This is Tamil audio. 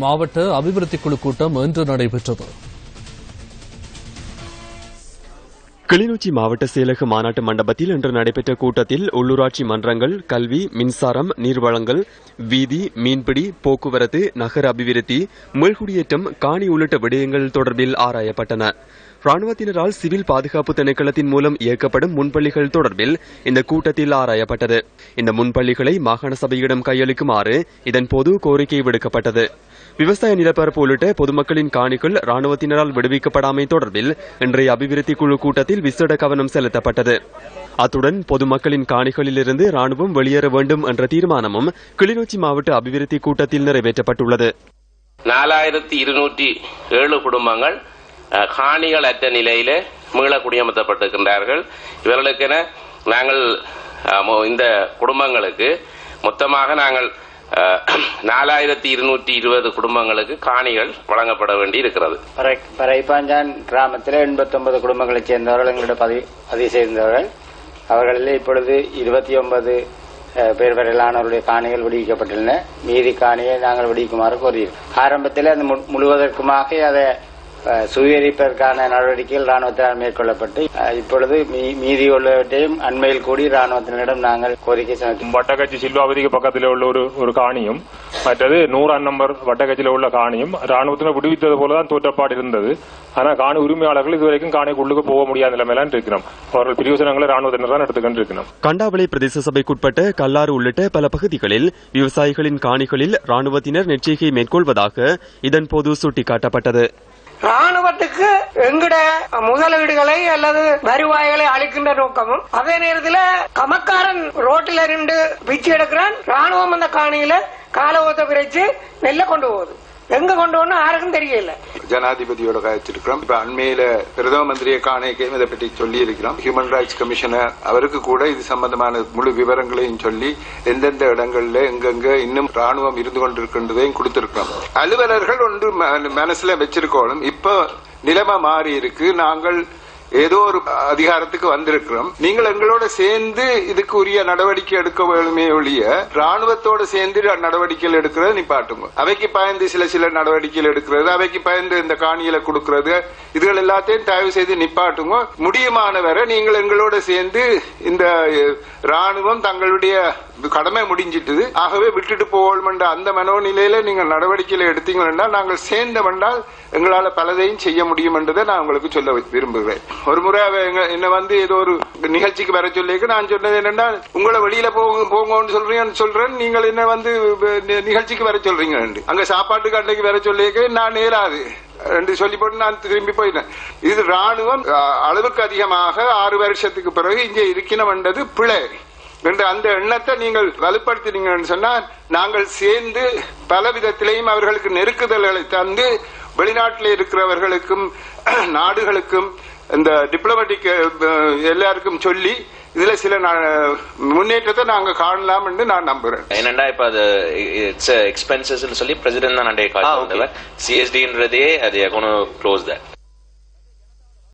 மாவட்ட அபிவிருத்தி குழு கூட்டம் இன்று நடைபெற்றது. கிளிநொச்சி மாவட்ட செயலக மாநாட்டு மண்டபத்தில் இன்று நடைபெற்ற கூட்டத்தில் உள்ளூராட்சி மன்றங்கள், கல்வி, மின்சாரம், நீர்வளங்கள், வீதி, மீன்பிடி, போக்குவரத்து, நகர அபிவிருத்தி, மீள்குடியேற்றம், காணி உள்ளிட்ட விடயங்கள் தொடர்பில் ஆராயப்பட்டன. ராணுவத்தினரால் சிவில் பாதுகாப்பு திணைக்களத்தின் மூலம் இயக்கப்படும் முன்பள்ளிகள் தொடர்பில் இந்த கூட்டத்தில் ஆராயப்பட்டது. இந்த முன்பள்ளிகளை மாகாண சபையிடம் கையளிக்குமாறு இதன்போது கோரிக்கை விடுக்கப்பட்டது. விவசாய நிலப்பரப்பு உள்ளிட்ட பொதுமக்களின் காணிகள் ராணுவத்தினரால் விடுவிக்கப்படாமை தொடர்பில் இன்றைய அபிவிருத்தி குழு கூட்டத்தில் விசேட கவனம் செலுத்தப்பட்டது. அத்துடன் பொதுமக்களின் காணிகளிலிருந்து ராணுவம் வெளியேற வேண்டும் என்ற தீர்மானமும் கிளிநொச்சி மாவட்ட அபிவிருத்தி கூட்டத்தில் நிறைவேற்றப்பட்டுள்ளது. 4207 குடும்பங்கள் காணிகள் அற்ற நிலையிலே மீள குடியமர்த்தப்பட்டிருக்கின்றார்கள். இவர்களுக்கென நாங்கள் இந்த குடும்பங்களுக்கு மொத்தமாக நாங்கள் 4220 குடும்பங்களுக்கு காணிகள் வழங்கப்பட வேண்டி இருக்கிறது. பரைப்பாஞ்சான் கிராமத்தில் 89 குடும்பங்களைச் சேர்ந்தவர்கள் எங்களிடம் பதிவு செய்தவர்கள். அவர்களில் இப்பொழுது 29 பேர் வரையிலானவருடைய காணிகள் விடுவிக்கப்பட்டுள்ளன. மீதி காணியை நாங்கள் விடுவிக்குமாறு கோரியிருக்கிறோம். ஆரம்பத்தில் அது முழுவதற்குமாக அதை சுவீகரிப்பதற்கான நடவடிக்கைகள் ராணுவத்தினால் மேற்கொள்ளப்பட்டு இப்பொழுது மீதி உள்ளவற்றையும் அண்மையில் கூடி ராணுவத்தினரிடம் நாங்கள் கோரிக்கை சமர்ப்பித்தோம். வட்டக்கட்சி சில்வாவதிக்கு பக்கத்தில் உள்ள ஒரு காணியும் மற்றது 100 நம்பர் வட்டக்கட்சியில் உள்ள காணியும் ராணுவத்தினர் விடுவித்தது போலதான் தோற்றப்பாடு இருந்தது. ஆனால் காணி உரிமையாளர்கள் இதுவரைக்கும் காணிக்குள்ளுக்கு போக முடியாத நிலைமையில இருக்கிறோம். அவர்கள் பிரியோசனங்களை ராணுவத்தினர் தான் எடுத்துக்கொண்டு இருக்கிறோம். கண்டாவளை பிரதேச சபைக்குட்பட்ட கல்லாறு உள்ளிட்ட பல பகுதிகளில் விவசாயிகளின் காணிகளில் ராணுவத்தினர் நெச்சரிக்கை மேற்கொள்வதாக இதன்போது சுட்டிக்காட்டப்பட்டது. ராணுவத்துக்கு எங்கட முதலீடுகளை அல்லது வருவாய்களை அளிக்கின்ற நோக்கமும், அதே நேரத்தில் கமக்காரன் ரோட்டில் இருந்து பிச்சு எடுக்கிறான், ராணுவம் அந்த காணியில காலோத்த பிரிச்சு நெல்ல கொண்டு போகுது. எங்க கொண்டு போகணும் யாருக்கும் தெரியல. ஜனாதிபதியோட கழிச்சிருக்கிறோம். இப்ப அண்மையில பிரதம மந்திரியை காணிக்கையும் இதை பற்றி சொல்லி இருக்கிறோம். ஹியூமன் ரைட்ஸ் கமிஷனர் அவருக்கு கூட இது சம்பந்தமான முழு விவரங்களையும் சொல்லி எந்தெந்த இடங்கள்ல எங்கெங்க இன்னும் ராணுவம் இருந்து கொண்டிருக்கின்றதையும் கொடுத்திருக்கிறோம். அலுவலர்கள் ஒன்று மனசுல வச்சிருக்கோம். இப்ப நிலைமை மாறி இருக்கு. நாங்கள் ஏதோ ஒரு அதிகாரத்துக்கு வந்திருக்கிறோம். நீங்கள் எங்களோட சேர்ந்து இதுக்கு உரிய நடவடிக்கை எடுக்க வேணுமே ஒழிய ராணுவத்தோட சேர்ந்து நடவடிக்கைகள் எடுக்கிறது நிப்பாட்டுங்க. அவைக்கு பயந்து சில நடவடிக்கைகள் எடுக்கிறது, அவைக்கு பயந்து இந்த காணிகளை கொடுக்கிறது, இதுகள் எல்லாத்தையும் தயவு செய்து நிப்பாட்டுங்க. முடியுமான வரை நீங்கள் எங்களோட சேர்ந்து இந்த ராணுவம் தங்களுடைய கடமை முடிஞ்சிட்டது, ஆகவே விட்டுட்டு போவோம் என்ற அந்த மனோநிலையில நீங்கள் நடவடிக்கைகளை எடுத்தீங்கன்னா நாங்கள் சேர்ந்தவென்றால் எங்களால பலதையும் செய்ய முடியும் என்றதை நான் உங்களுக்கு சொல்ல விரும்புகிறேன். ஒரு முறை என்ன ஏதோ ஒரு நிகழ்ச்சிக்கு வர சொல்லிக்க நான் சொன்னது என்னன்னா, உங்களை வெளியில போங்கன்னு சொல்றேன், நீங்கள் என்ன நிகழ்ச்சிக்கு வர சொல்றீங்க. அங்க சாப்பாட்டுக்கு அன்றைக்கு வர சொல்லிக்க நான் நேராது என்று சொல்லி போட்டு நான் திரும்பி போயிட்டேன். இது ராணுவம் அளவுக்கு அதிகமாக 6 வருஷத்துக்கு பிறகு இங்கே இருக்கணும் என்றது பிழை என்ற அந்த எண்ணத்தை நீங்கள் வலுப்படுத்தினீங்கன்னு சொன்னால் நாங்கள் சேர்ந்து பல விதத்திலையும் அவர்களுக்கு நெருக்குதல்களை தந்து வெளிநாட்டில் இருக்கிறவர்களுக்கும் நாடுகளுக்கும் இந்த டிப்ளமேட்டிக் எல்லாருக்கும் சொல்லி இதுல சில முன்னேற்றத்தை நாங்க காணலாம் என்று நான் நம்புறேன். என்னண்டா இப்ப அது எக்ஸ்பென்சஸ் சொல்லி பிரசிடென்ட் தான் அன்றைய காலம் CSD-ன்றதே அது க்ளோஸ் தட்